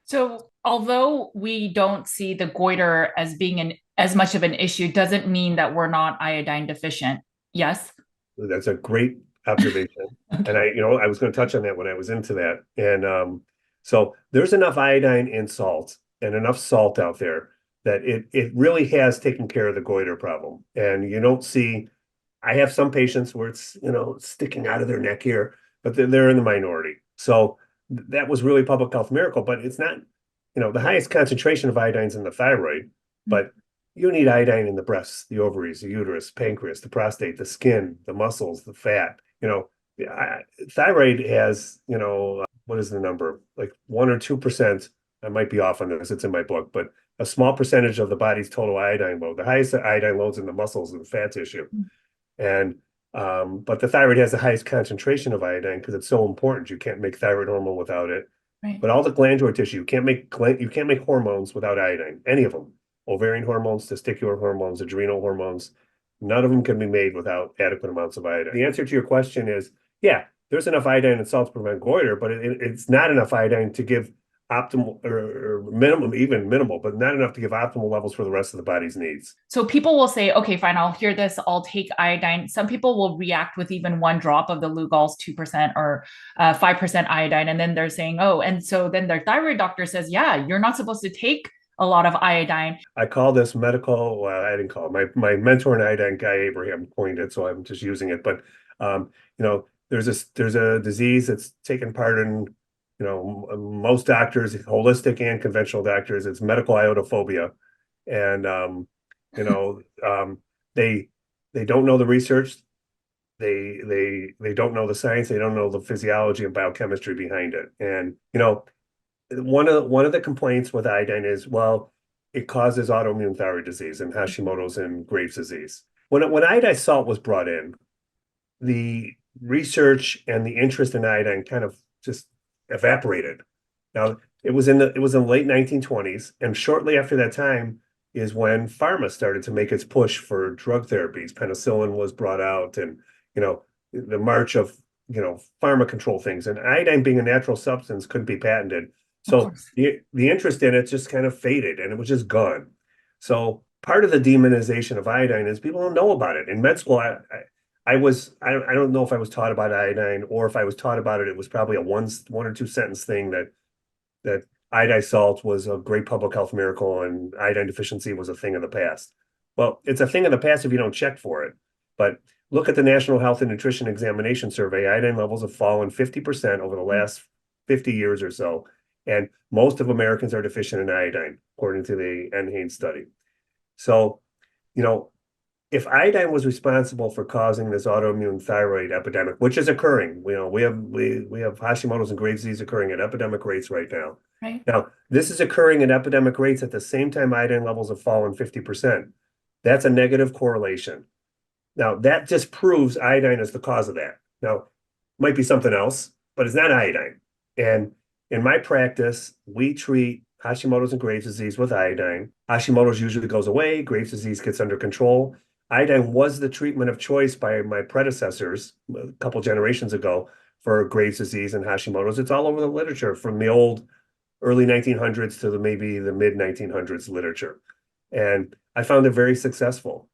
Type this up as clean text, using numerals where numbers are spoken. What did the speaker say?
So, although we don't see the goiter as being as much of an issue, doesn't mean that we're not iodine deficient. Yes. That's a great observation. And Okay. I was going to touch on that when I was into that. And so there's enough iodine in salt and enough salt out there that it really has taken care of the goiter problem. And you don't see, I have some patients where it's, sticking out of their neck here, but they're in the minority. So that was really public health miracle, but it's not, the highest concentration of iodine's in the thyroid, but you need iodine in the breasts, the ovaries, the uterus, pancreas, the prostate, the skin, the muscles, the fat. Thyroid has, what is the number? Like 1 or 2%. I might be off on this. It's in my book, but a small percentage of the body's total iodine load. The highest iodine loads in the muscles and the fat tissue. And but the thyroid has the highest concentration of iodine because it's so important. You can't make thyroid hormone without it. Right. But all the glandular tissue, you can't make hormones without iodine, any of them. Ovarian hormones, testicular hormones, adrenal hormones, none of them can be made without adequate amounts of iodine. The answer to your question is, yeah, there's enough iodine in salt to prevent goiter, but it's not enough iodine to give optimal or minimum, even minimal, but not enough to give optimal levels for the rest of the body's needs. So people will say, okay, fine, I'll hear this, I'll take iodine. Some people will react with even one drop of the Lugal's 2% or 5% iodine. And then they're saying, oh, and so then their thyroid doctor says, yeah, you're not supposed to take a lot of iodine. I call this medical. Well, I didn't call it. My mentor in iodine, Guy Abraham, coined it, so I'm just using it. But there's a disease that's taken part in most doctors, holistic and conventional doctors. It's medicaliodiophobia, and you know um, they they don't know the research. They don't know the science. They don't know the physiology and biochemistry behind it. And one of the complaints with iodine is, well, it causes autoimmune thyroid disease and Hashimoto's and Graves' disease. When iodized salt was brought in, the research and the interest in iodine kind of just evaporated. Now, it was in the late 1920s, and shortly after that time is when pharma started to make its push for drug therapies. Penicillin was brought out, and the march of pharma control things, and iodine being a natural substance couldn't be patented. Of So course. the interest in it just kind of faded, and it was just gone. So part of the demonization of iodine is people don't know about it. In med school, I don't know if I was taught about iodine, or if I was taught about it, it was probably a one or two sentence thing that iodized salt was a great public health miracle and iodine deficiency was a thing of the past. Well, it's a thing of the past if you don't check for it. But look at the National Health and Nutrition Examination Survey. Iodine levels have fallen 50% over the last 50 years or so. And most of Americans are deficient in iodine, according to the NHANES study. So, you know, if iodine was responsible for causing this autoimmune thyroid epidemic, which is occurring, we have Hashimoto's and Graves' disease occurring at epidemic rates right now. Right. Now, this is occurring at epidemic rates at the same time iodine levels have fallen 50%. That's a negative correlation. Now, that just proves iodine is the cause of that. Now, it might be something else, but it's not iodine. And in my practice, we treat Hashimoto's and Graves' disease with iodine. Hashimoto's usually goes away, Graves' disease gets under control. Iodine was the treatment of choice by my predecessors a couple generations ago for Graves' disease and Hashimoto's. It's all over the literature from the old early 1900s to maybe the mid 1900s literature. And I found it very successful.